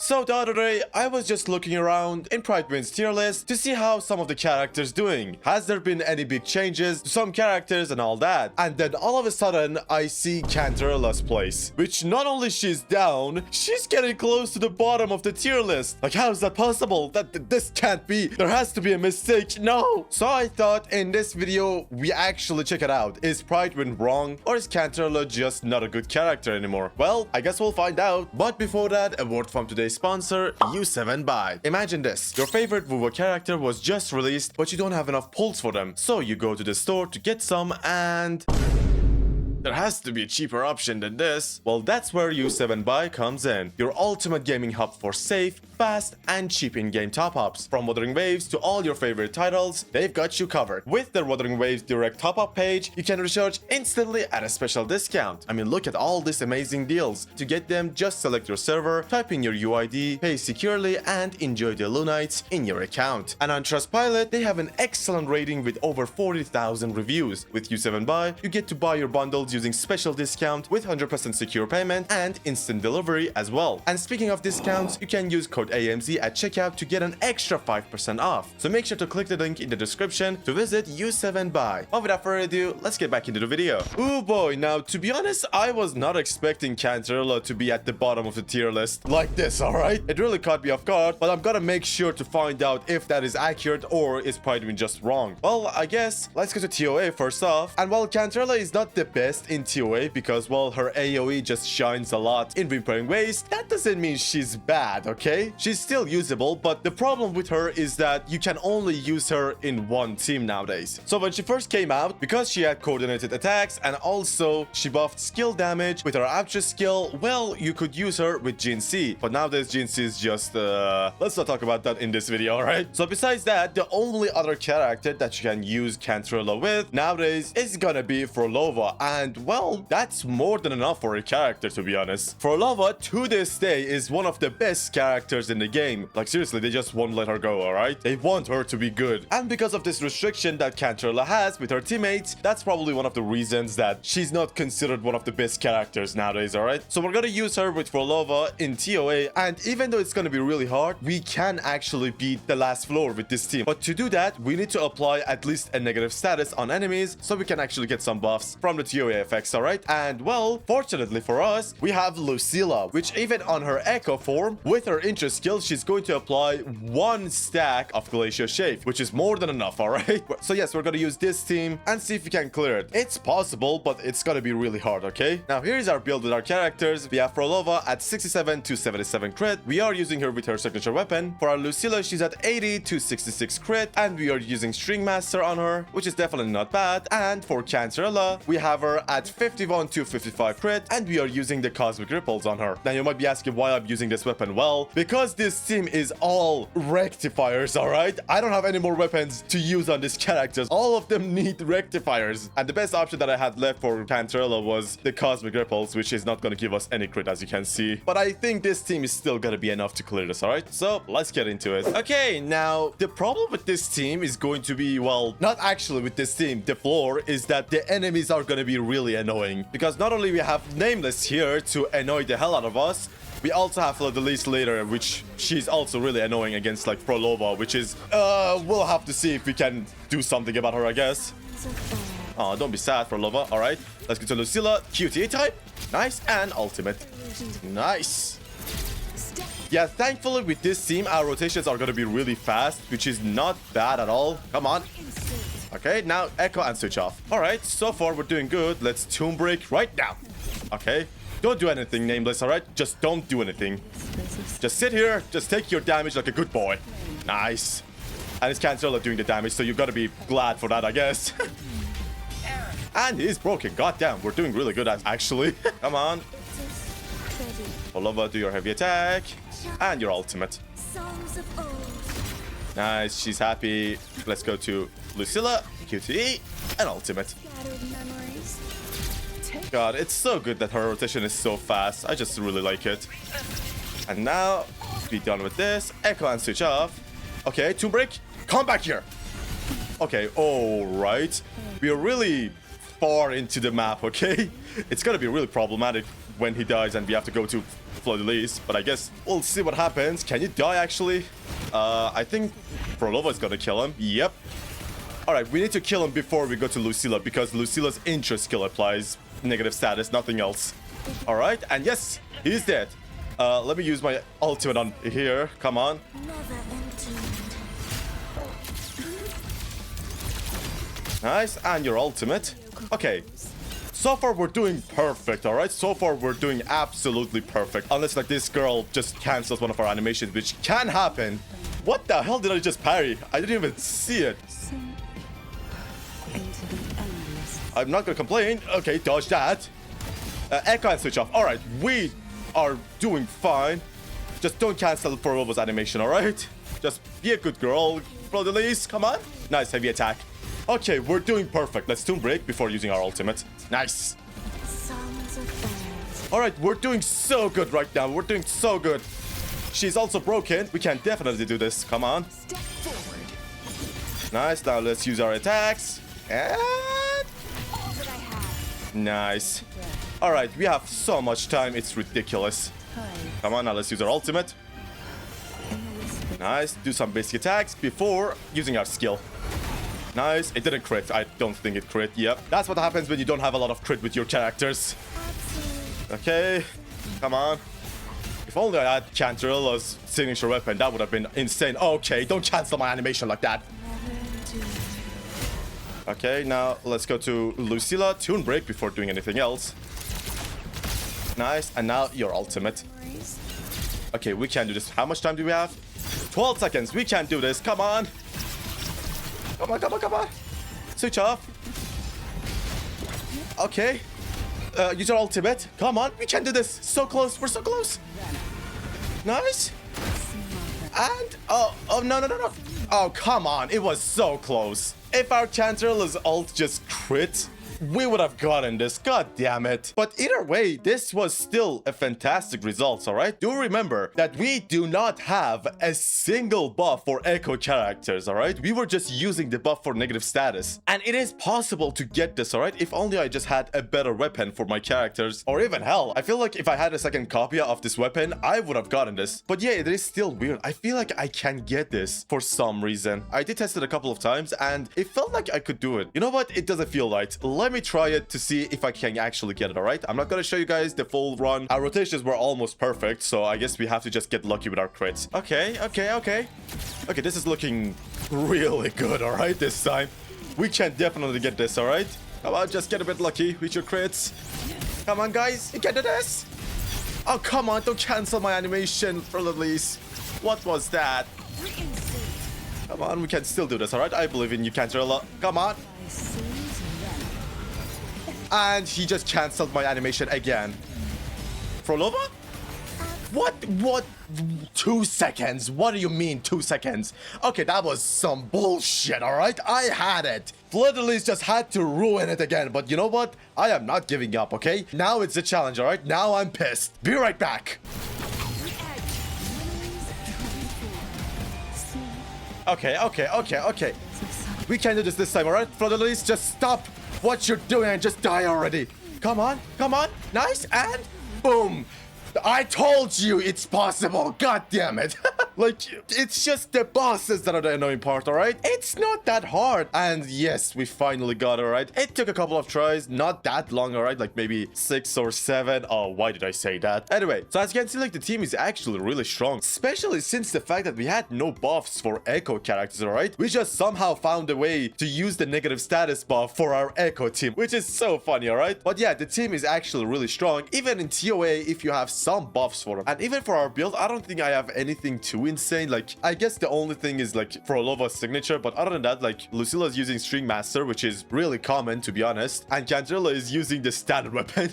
So the other day, I was just looking around in Pride tier list to see how some of the characters doing. Has there been any big changes to some characters and all that? And then all of a sudden, I see Cantarella's place, which not only she's down, she's getting close to the bottom of the tier list. Like, how is that possible? This can't be. There has to be a mistake. No. So I thought in this video, we actually check it out. Is Pride wrong, or is Cantarella just not a good character anymore? Well, I guess we'll find out. But before that, a word from today's sponsor, U7Buy. Imagine this. Your favorite wuwa character was just released, but you don't have enough pulls for them. So you go to the store to get some and... there has to be a cheaper option than this. Well, that's where U7Buy comes in. Your ultimate gaming hub for safe, fast, and cheap in-game top-ups. From Wuthering Waves to all your favorite titles, they've got you covered. With their Wuthering Waves direct top-up page, you can recharge instantly at a special discount. I mean, look at all these amazing deals. To get them, just select your server, type in your UID, pay securely, and enjoy the Lunites in your account. And on Trustpilot, they have an excellent rating with over 40,000 reviews. With U7Buy, you get to buy your bundles using special discount with 100% secure payment and instant delivery as well. And speaking of discounts, you can use code AMZ at checkout to get an extra 5% off. So make sure to click the link in the description to visit U7Buy. But without further ado, let's get back into the video. Oh boy, now to be honest, I was not expecting Cantarella to be at the bottom of the tier list like this, alright? It really caught me off guard, but I'm gonna make sure to find out if that is accurate or is Pride just wrong. Well, I guess let's go to TOA first off. And while Cantarella is not the best in TOA because, well, her AoE just shines a lot in Wuthering Waves, that doesn't mean she's bad, okay? She's still usable, but the problem with her is that you can only use her in one team nowadays. So when she first came out, because she had coordinated attacks and also she buffed skill damage with her Aptra skill, well, you could use her with Jin C. But nowadays Jin C is just, let's not talk about that in this video, alright? So besides that, the only other character that you can use Cantarella with nowadays is gonna be Frolova, and well, that's more than enough for a character, to be honest. Frolova, to this day, is one of the best characters in the game. Like, seriously, they just won't let her go, alright? They want her to be good. And because of this restriction that Cantarella has with her teammates, that's probably one of the reasons that she's not considered one of the best characters nowadays, alright? So we're gonna use her with Frolova in TOA, and even though it's gonna be really hard, we can actually beat the last floor with this team. But to do that, we need to apply at least a negative status on enemies so we can actually get some buffs from the TOA effects, alright? And well, fortunately for us, we have Lucilla, which even on her Echo form, with her interest skill, she's going to apply 1 stack of Glacial Shave, which is more than enough, alright? So yes, we're gonna use this team and see if we can clear it. It's possible, but it's gonna be really hard, okay? Now here's our build with our characters. We have Frolova at 67 to 77 crit. We are using her with her signature weapon. For our Lucilla, she's at 80 to 66 crit, and we are using String Master on her, which is definitely not bad. And for Cantarella, we have her at 51 to 55 crit, and we are using the Cosmic Ripples on her. Now you might be asking why I'm using this weapon. Well, because this team is all rectifiers, alright? I don't have any more weapons to use on these characters. All of them need rectifiers. And the best option that I had left for Cantarella was the Cosmic Ripples, which is not going to give us any crit, as you can see. But I think this team is still going to be enough to clear this, alright? So let's get into it. Okay, now the problem with this team is going to be, well, not actually with this team. The floor is that the enemies are going to be really annoying, because not only we have Nameless here to annoy the hell out of us, we also have Fladelise later, which she's also really annoying against like Frolova, which is, we'll have to see if we can do something about her, I guess. Oh, don't be sad, Frolova. All right, let's go to Lucilla. QTE type. Nice. And ultimate. Nice. Yeah, thankfully with this team, our rotations are going to be really fast, which is not bad at all. Come on. Okay, now Echo and switch off. All right, so far we're doing good. Let's Tomb Break right now. Okay. Don't do anything, Nameless, alright? Just don't do anything. Just sit here, just take your damage like a good boy. Nice. And it's Cantarella doing the damage, so you gotta be glad for that, I guess. And he's broken. Goddamn, we're doing really good, actually. Come on. Frolova, do your heavy attack. And your ultimate. Nice, she's happy. Let's go to Lucilla, QTE, and ultimate. God, it's so good that her rotation is so fast. I just really like it. And now, be done with this. Echo and switch off. Okay, Tomb Break. Come back here. Okay, alright. We are really far into the map, okay? It's gonna be really problematic when he dies and we have to go to Fleur-de-Lis, but I guess we'll see what happens. Can you die, actually? I think Frolova is gonna kill him. Yep. Alright, we need to kill him before we go to Lucilla, because Lucilla's intro skill applies negative status, nothing else. Alright, and yes, he's dead. Let me use my ultimate on here. Come on. Nice, and your ultimate. Okay. So far, we're doing perfect, alright? So far, we're doing absolutely perfect. Unless, like, this girl just cancels one of our animations, which can happen. What the hell did I just parry? I didn't even see it. I'm not gonna complain. Okay, dodge that. Echo and switch off. Alright, we are doing fine. Just don't cancel for Robo's animation, alright? Just be a good girl. Fleur-de-Lis, come on. Nice, heavy attack. Okay, we're doing perfect. Let's Tomb Break before using our ultimate. Nice. Alright, we're doing so good right now. We're doing so good. She's also broken. We can definitely do this. Come on. Nice. Now let's use our attacks. And... nice. Alright, we have so much time. It's ridiculous. Come on, now let's use our ultimate. Nice. Do some basic attacks before using our skill. Nice. It didn't crit. I don't think it crit. Yep. That's what happens when you don't have a lot of crit with your characters. Okay. Come on. If only I had Cantarella's signature weapon, that would have been insane. Okay, don't cancel my animation like that. Okay, now let's go to Lucilla. Tune Break before doing anything else. Nice. And now your ultimate. Okay, we can do this. How much time do we have? 12 seconds. We can do this. Come on. Come on, come on, come on. Switch off. Okay. Use your ultimate. Come on. We can do this. So close. We're so close. Nice. And... oh, no, no, no, no. Oh, come on. It was so close. If our Cantarella's ult just crit, we would have gotten this. God damn it. But either way, this was still a fantastic result, alright? Do remember that we do not have a single buff for echo characters, alright? We were just using the buff for negative status. And it is possible to get this, alright? If only I just had a better weapon for my characters. Or even hell, I feel like if I had a second copy of this weapon, I would have gotten this. But yeah, it is still weird. I feel like I can get this for some reason. I did test it a couple of times and it felt like I could do it. You know what? It doesn't feel right. Let me try it to see if I can actually get it, alright? I'm not gonna show you guys the full run. Our rotations were almost perfect, so I guess we have to just get lucky with our crits. Okay, okay, okay. Okay, this is looking really good, alright, this time. We can definitely get this, alright? Come on, just get a bit lucky with your crits. Come on, guys, you can do this. Oh, come on, don't cancel my animation for the least. What was that? Come on, we can still do this, alright? I believe in you, Cantarella. Come on. And he just cancelled my animation again. Frolova? What? 2 seconds? What do you mean 2 seconds? Okay, that was some bullshit, alright? I had it. Fleur-de-Lis just had to ruin it again. But you know what? I am not giving up, okay? Now it's a challenge, alright? Now I'm pissed. Be right back. Okay. We can do this time, alright? Fleur-de-Lis, just stop what you're doing and just die already. Come on. Nice, and boom. I told you it's possible. God damn it. Like, it's just the bosses that are the annoying part, alright? It's not that hard. And yes, we finally got it, alright? It took a couple of tries, not that long, alright? Like maybe 6 or 7. Oh, why did I say that? Anyway, so as you can see, like, the team is actually really strong, especially since the fact that we had no buffs for echo characters, alright? We just somehow found a way to use the negative status buff for our echo team, which is so funny, alright? But yeah, the team is actually really strong, even in TOA if you have some buffs for them. And even for our build, I don't think I have anything too insane. Like, I guess the only thing is like Frolova's signature, but other than that, like, Lucilla is using String Master, which is really common, to be honest, and Cantarella is using the standard weapon.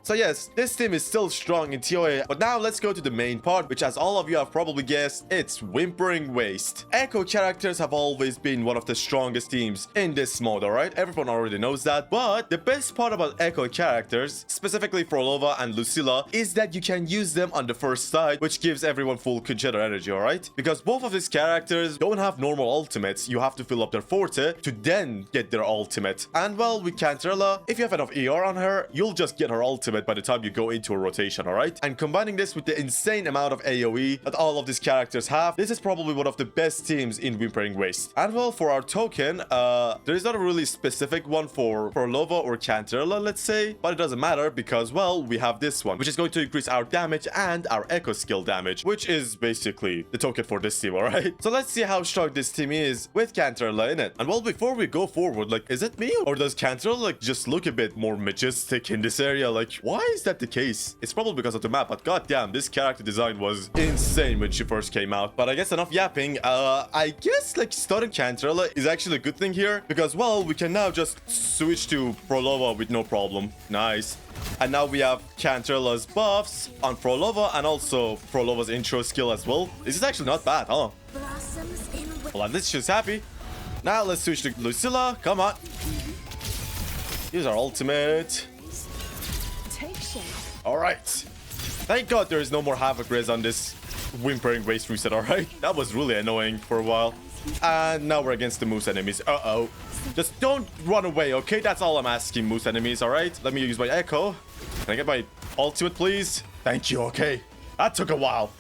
So yes, this team is still strong in TOA, but now let's go to the main part, which, as all of you have probably guessed, it's Whimpering Waste. Echo characters have always been one of the strongest teams in this mode, alright? Everyone already knows that, but the best part about Echo characters, specifically Frolova and Lucilla, is that you can use them on the first side, which gives everyone full consider energy, alright? alright? Because both of these characters don't have normal ultimates. You have to fill up their forte to then get their ultimate. And well, with Cantarella, if you have enough ER on her, you'll just get her ultimate by the time you go into a rotation, alright? And combining this with the insane amount of AoE that all of these characters have, this is probably one of the best teams in Whispering Waste. And well, for our token, there is not a really specific one for Prolova or Cantarella, let's say, but it doesn't matter because, well, we have this one, which is going to increase our damage and our echo skill damage, which is basically the token for this team, alright? So let's see how strong this team is with Cantarella in it. And well, before we go forward, like, is it me or does Cantarella like just look a bit more majestic in this area? Like, why is that the case? It's probably because of the map, but goddamn, this character design was insane when she first came out. But I guess enough yapping. I guess like starting Cantarella is actually a good thing here because, well, we can now just switch to Prolova with no problem. Nice. And now we have Cantarella's buffs on Prolova and also Prolova's intro skill as well. This is actually not bad, huh? Well, at least she's happy. Now let's switch to Lucilla. Come on. Here's our ultimate. Alright. Thank God there is no more Havoc Res on this Whispering Waste reset, alright? That was really annoying for a while. And now we're against the Moose enemies. Uh-oh. Just don't run away, okay? That's all I'm asking, Moose enemies, alright? Let me use my Echo. Can I get my ultimate, please? Thank you, okay. That took a while.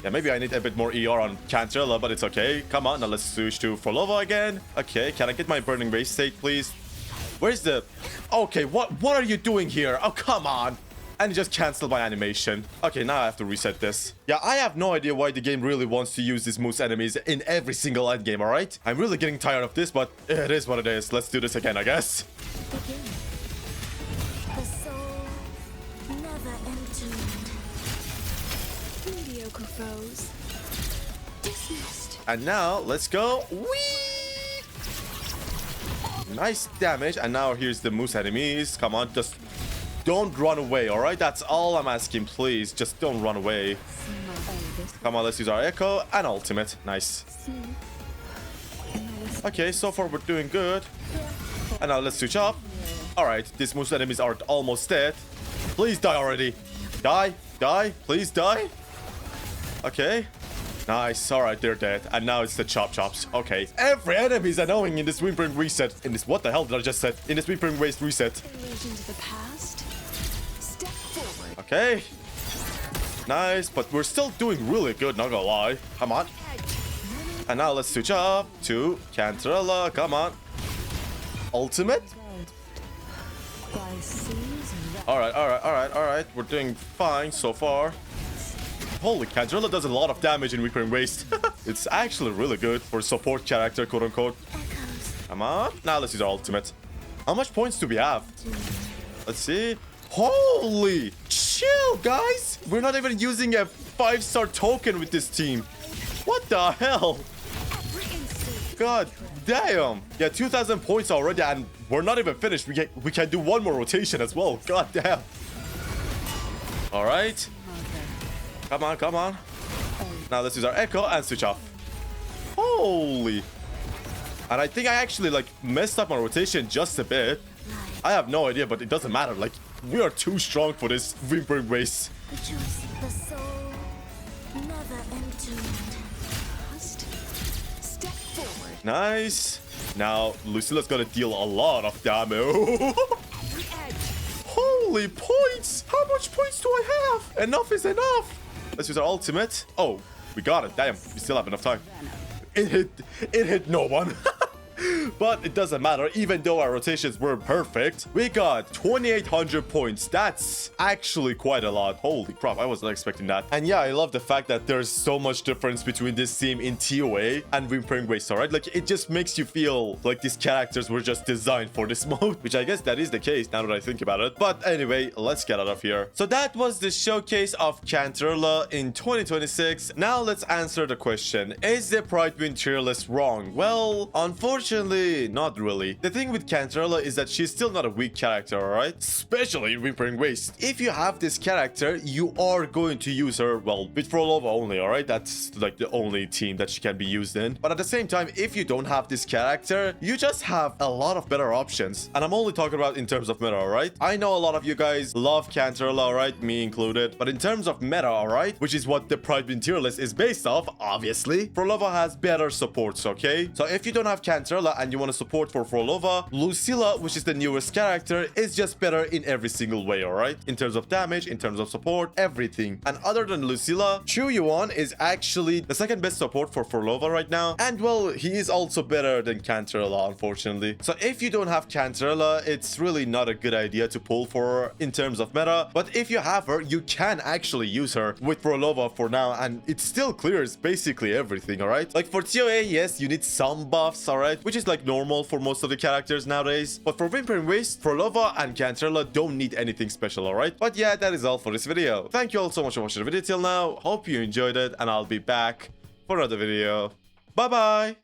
Yeah, maybe I need a bit more ER on Cantarella, but it's okay. Come on, now let's switch to Prolova again. Okay, can I get my Burning Waste state, please? Where's the... Okay, what are you doing here? Oh, come on. And it just canceled my animation. Okay, now I have to reset this. Yeah, I have no idea why the game really wants to use these Moose enemies in every single endgame, alright? I'm really getting tired of this, but it is what it is. Let's do this again, I guess. The soul never entombed. Mediocre foes dismissed. And now, let's go. Whee! Nice damage. And now here's the Moose enemies. Come on, just... don't run away, alright? That's all I'm asking, please. Just don't run away. Come on, let's use our Echo and ultimate. Nice. Okay, so far we're doing good. And now let's switch up. Alright, these Moose enemies are almost dead. Please die already. Die, die, please die. Okay. Nice, alright, they're dead. And now it's the Chop Chops. Okay. Every enemy is annoying in this Whispering reset. In this, what the hell did I just say? In this Whispering Waste reset. Okay. Nice, but we're still doing really good, not gonna lie. Come on. And now let's switch up to Cantarella. Come on. Ultimate? Alright, alright, alright, alright. We're doing fine so far. Holy, Cantarella does a lot of damage in Whispering Waste. It's actually really good for a support character, quote unquote. Come on. Now let's use our ultimate. How much points do we have? Let's see. Holy! Chill, guys! We're not even using a 5-star token with this team. What the hell? God damn. Yeah, 2,000 points already, and we're not even finished. We can do one more rotation as well. God damn. All right. Come on, come on. Now let's use our Echo and switch off. Holy. And I think I actually, like, messed up my rotation just a bit. I have no idea, but it doesn't matter. Like, we are too strong for this Whispering Waste. The soul never entombed. Step forward. Nice. Now, Lucilla's gonna deal a lot of damage. Holy points! How much points do I have? Enough is enough. Let's use our ultimate. Oh, we got it. Damn, we still have enough time. It hit no one. But it doesn't matter, even though our rotations were perfect. We got 2,800 points. That's actually quite a lot. Holy crap, I wasn't expecting that. And yeah, I love the fact that there's so much difference between this team in TOA and Whispering Waste, alright? Like, it just makes you feel like these characters were just designed for this mode, which I guess that is the case now that I think about it. But anyway, let's get out of here. So that was the showcase of Cantarella in 2026. Now let's answer the question, is the Pride Win tier list wrong? Well, unfortunately, Actually, not really. The thing with Cantarella is that she's still not a weak character, alright? Especially in Whimpering Waste. If you have this character, you are going to use her, well, with Frolova only, alright? That's like the only team that she can be used in. But at the same time, if you don't have this character, you just have a lot of better options. And I'm only talking about in terms of meta, alright? I know a lot of you guys love Cantarella, alright? Me included. But in terms of meta, alright? Which is what the Pride Win tier list is based off, obviously. Frolova has better supports, okay? So if you don't have Cantarella and you want to support for Frolova, Lucilla, which is the newest character, is just better in every single way, alright? In terms of damage, in terms of support, everything. And other than Lucilla, Chu Yuan is actually the second best support for Frolova right now. And well, he is also better than Cantarella, unfortunately. So if you don't have Cantarella, it's really not a good idea to pull for her in terms of meta. But if you have her, you can actually use her with Frolova for now, and it still clears basically everything, alright? Like for TOA, yes, you need some buffs, alright? Which is like normal for most of the characters nowadays. But for Whimpering Waste, Frolova and Cantarella don't need anything special, alright? But yeah, that is all for this video. Thank you all so much for watching the video till now. Hope you enjoyed it, and I'll be back for another video. Bye bye!